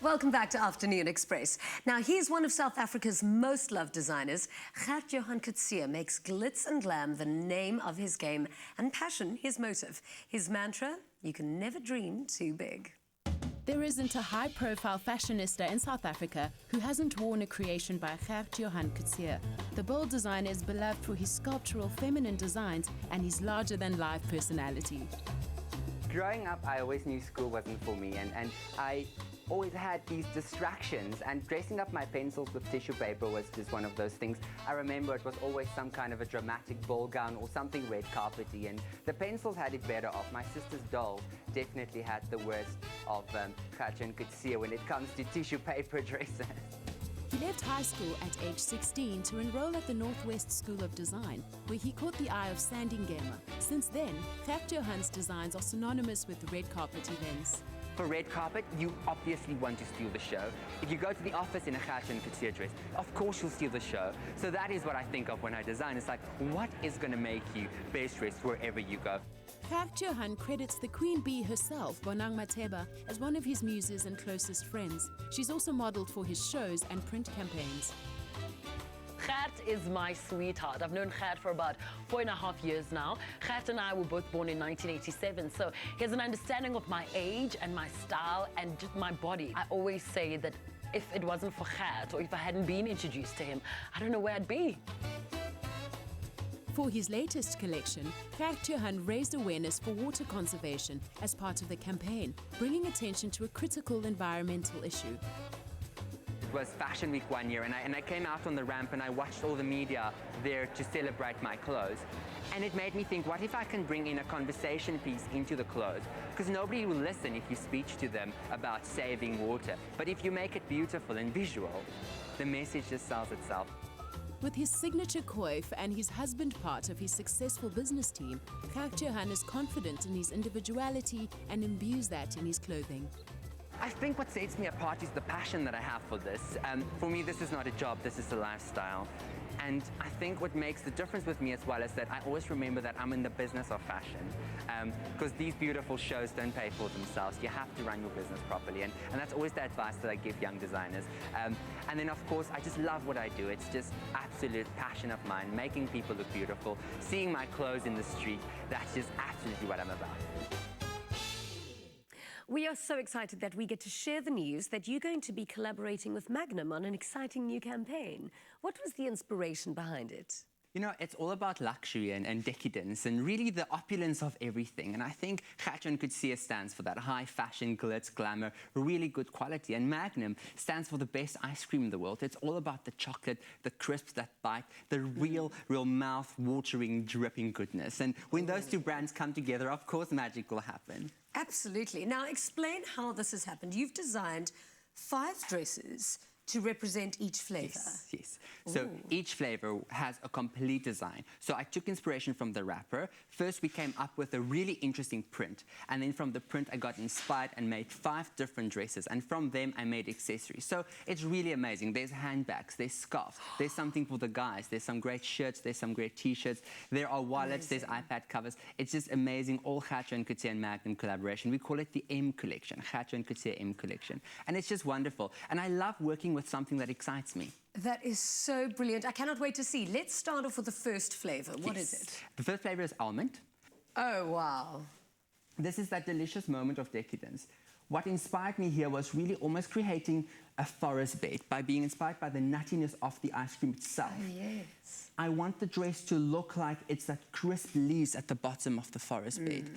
Welcome back to Afternoon Express. Now, he's one of South Africa's most loved designers. Gert-Johan Coetzee makes glitz and glam the name of his game and passion his motive. His mantra, you can never dream too big. There isn't a high-profile fashionista in South Africa who hasn't worn a creation by Gert-Johan Coetzee. The bold designer is beloved for his sculptural feminine designs and his larger-than-life personality. Growing up, I always knew school wasn't for me, and I always had these distractions, and dressing up my pencils with tissue paper was just one of those things. I remember it was always some kind of a dramatic ball gown or something red carpety, and the pencils had it better off. My sister's dolls definitely had the worst of Gert-Johan Coetzee when it comes to tissue paper dresses. He left high school at age 16 to enroll at the Northwest School of Design, where he caught the eye of Sandingema. Since then, Gert-Johan's designs are synonymous with red carpet events. For red carpet, you obviously want to steal the show. If you go to the office in a Gert-Johan Coetzee dress, of course you'll steal the show. So that is what I think of when I design. It's like, what is going to make you best dressed wherever you go? Gert-Johan credits the Queen Bee herself, Bonang Matheba, as one of his muses and closest friends. She's also modeled for his shows and print campaigns. Gert is my sweetheart. I've known Gert for about 4.5 years now. Gert and I were both born in 1987, so he has an understanding of my age and my style and just my body. I always say that if it wasn't for Gert, or if I hadn't been introduced to him, I don't know where I'd be. For his latest collection, Gert-Johan raised awareness for water conservation as part of the campaign, bringing attention to a critical environmental issue. It was Fashion Week one year, and I came out on the ramp and I watched all the media there to celebrate my clothes. And it made me think, what if I can bring in a conversation piece into the clothes? Because nobody will listen if you speak to them about saving water. But if you make it beautiful and visual, the message just sells itself. With his signature coif and his husband part of his successful business team, Gert-Johan is confident in his individuality and imbues that in his clothing. I think what sets me apart is the passion that I have for this. For me, this is not a job, this is a lifestyle. And I think what makes the difference with me as well is that I always remember that I'm in the business of fashion. Because these beautiful shows don't pay for themselves. You have to run your business properly. And that's always the advice that I give young designers. And then, of course, I just love what I do. It's just absolute passion of mine, making people look beautiful, seeing my clothes in the street. That's just absolutely what I'm about. We are so excited that we get to share the news that you're going to be collaborating with Magnum on an exciting new campaign. What was the inspiration behind it? You know, it's all about luxury and decadence and really the opulence of everything. And I think Gert-Johan Coetzee stands for that high fashion, glitz, glamour, really good quality. And Magnum stands for the best ice cream in the world. It's all about the chocolate, the crisps that bite, the real mouth-watering, dripping goodness. And when those two brands come together, of course, magic will happen. Absolutely. Now, explain how this has happened. You've designed 5 dresses to represent each flavor. Yes. So each flavor has a complete design. So I took inspiration from the wrapper. First, we came up with a really interesting print. And then from the print, I got inspired and made 5 different dresses. And from them, I made accessories. So it's really amazing. There's handbags, there's scarves, there's something for the guys, there's some great shirts, there's some great T-shirts, there are wallets, there's iPad covers. It's just amazing, all Gert-Johan Coetzee and Magnum collaboration. We call it the M collection, Gert-Johan Coetzee M collection. And it's just wonderful. And I love working with something that excites me. That is so brilliant. I cannot wait to see. Let's start off with the first flavor. What is it? The first flavor is almond. Oh, wow. This is that delicious moment of decadence. What inspired me here was really almost creating a forest bed by being inspired by the nuttiness of the ice cream itself. Oh, yes. I want the dress to look like it's that crisp leaves at the bottom of the forest bed.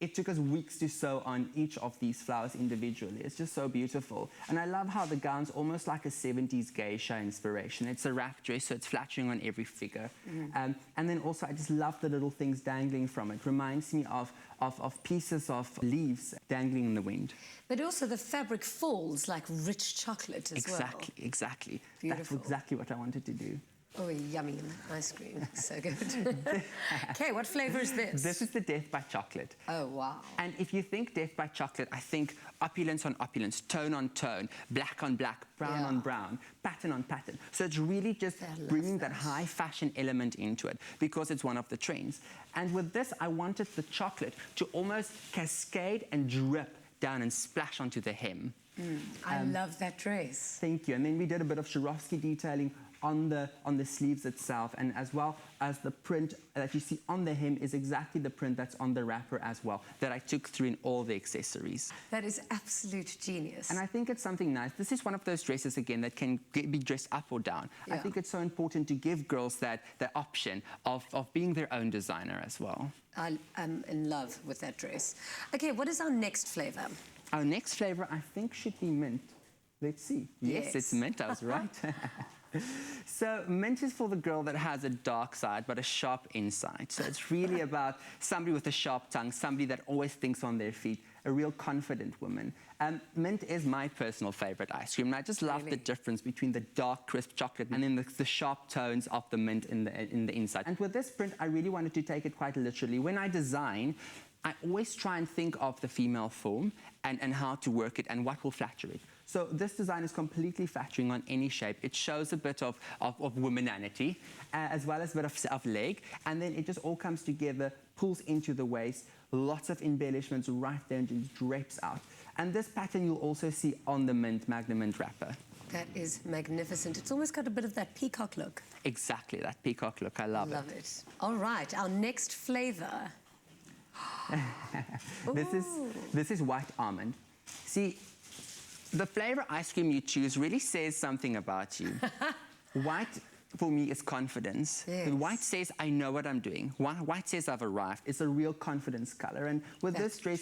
It took us weeks to sew on each of these flowers individually. It's just so beautiful. And I love how the gown's almost like a 70s geisha inspiration. It's a wrap dress, so it's flattering on every figure. And then also, I just love the little things dangling from it. Reminds me of pieces of leaves dangling in the wind. But also the fabric falls like rich chocolate as well. Exactly. Beautiful. That's exactly what I wanted to do. Oh, yummy ice cream. So good. Okay, what flavor is this? This is the Death by Chocolate. Oh, wow. And if you think Death by Chocolate, I think opulence on opulence, tone on tone, black on black, brown on brown, pattern on pattern. So it's really just bringing that high fashion element into it because it's one of the trends. And with this, I wanted the chocolate to almost cascade and drip down and splash onto the hem. I love that dress. Thank you. And then we did a bit of Swarovski detailing on the sleeves itself, and as well as the print that you see on the hem is exactly the print that's on the wrapper as well, that I took through in all the accessories. That is absolute genius. And I think it's something nice. This is one of those dresses, again, that can be dressed up or down. Yeah. I think it's so important to give girls that option of being their own designer as well. I am in love with that dress. Okay, what is our next flavor? Our next flavor, I think, should be mint. Let's see. Yes, it's mint. I was right. So mint is for the girl that has a dark side but a sharp inside. So it's really about somebody with a sharp tongue, somebody that always thinks on their feet, a real confident woman. Mint is my personal favorite ice cream, and I just love the difference between the dark, crisp chocolate and then the sharp tones of the mint in the inside. And with this print, I really wanted to take it quite literally. When I design, I always try and think of the female form and how to work it and what will flatter it. So this design is completely flattering on any shape. It shows a bit of womananity, as well as a bit of leg, and then it just all comes together, pulls into the waist, lots of embellishments right there, and just drapes out. And this pattern you'll also see on the Magnum Mint wrapper. That is magnificent. It's almost got a bit of that peacock look. Exactly, that peacock look. I love it. All right, our next flavor. This is white almond. See, the flavor ice cream you choose really says something about you. White, for me, is confidence. Yes. White says, I know what I'm doing. White says, I've arrived. It's a real confidence color. And with this dress,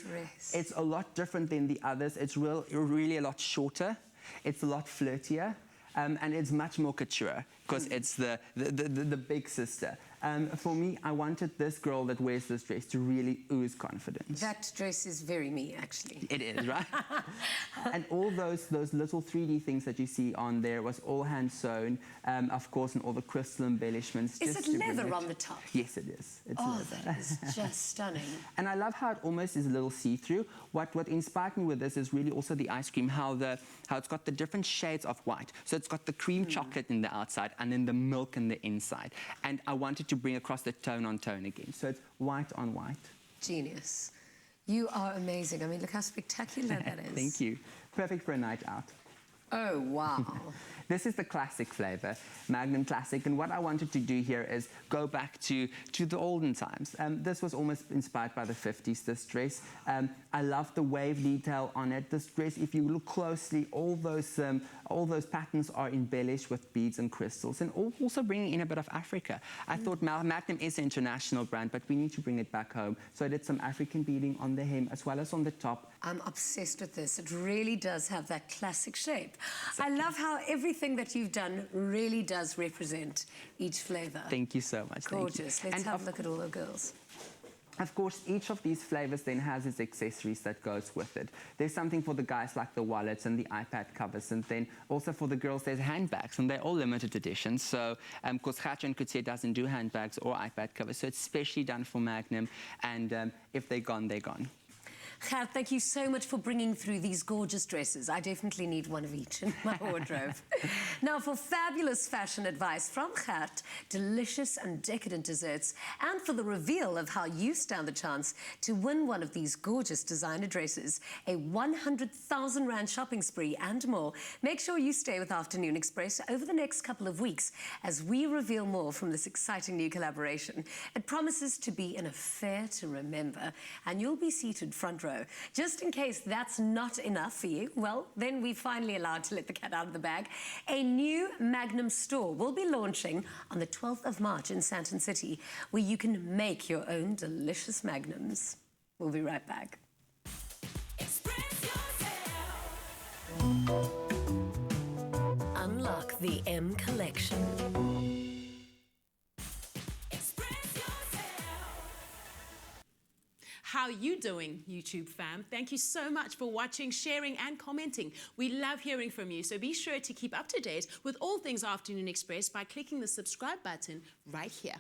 it's a lot different than the others. It's really a lot shorter. It's a lot flirtier. And it's much more couture because it's the big sister. For me, I wanted this girl that wears this dress to really ooze confidence. That dress is very me, actually. It is, right? And all those little 3D things that you see on there was all hand sewn, of course, and all the crystal embellishments. Is it leather on the top? Yes, it is. It's leather. That is just stunning. And I love how it almost is a little see-through. What inspired me with this is really also the ice cream, how it's got the different shades of white. So it's got the cream chocolate in the outside and then the milk in the inside. And I wanted to bring across the tone on tone again. So it's white on white. Genius. You are amazing. I mean, look how spectacular that is. Thank you. Perfect for a night out. Oh, wow. This is the classic flavor, Magnum Classic, and what I wanted to do here is go back to the olden times. This was almost inspired by the 50s, this dress. I love the wave detail on it. This dress, if you look closely, all those patterns are embellished with beads and crystals, and also bringing in a bit of Africa. I thought Magnum is an international brand, but we need to bring it back home. So I did some African beading on the hem as well as on the top. I'm obsessed with this. It really does have that classic shape. I love how everything that you've done really does represent each flavor. Thank you so much. Gorgeous. Thank you. Let's have a look at all the girls. Of course, each of these flavors then has its accessories that goes with it. There's something for the guys like the wallets and the iPad covers, and then also for the girls there's handbags, and they're all limited editions. So, of course, Gert-Johan Coetzee doesn't do handbags or iPad covers, so it's specially done for Magnum, and if they're gone, they're gone. Gert, thank you so much for bringing through these gorgeous dresses. I definitely need one of each in my wardrobe. Now, for fabulous fashion advice from Gert, delicious and decadent desserts, and for the reveal of how you stand the chance to win one of these gorgeous designer dresses, a 100,000 Rand shopping spree and more, make sure you stay with Afternoon Express over the next couple of weeks as we reveal more from this exciting new collaboration. It promises to be an affair to remember, and you'll be seated front row. Just in case that's not enough for you, well, then we're finally allowed to let the cat out of the bag. A new Magnum Store will be launching on the 12th of March in Sandton City, where you can make your own delicious Magnums. We'll be right back. Unlock the M Collection. How you doing, YouTube fam? Thank you so much for watching, sharing and commenting. We love hearing from you, so be sure to keep up to date with all things Afternoon Express by clicking the subscribe button right here.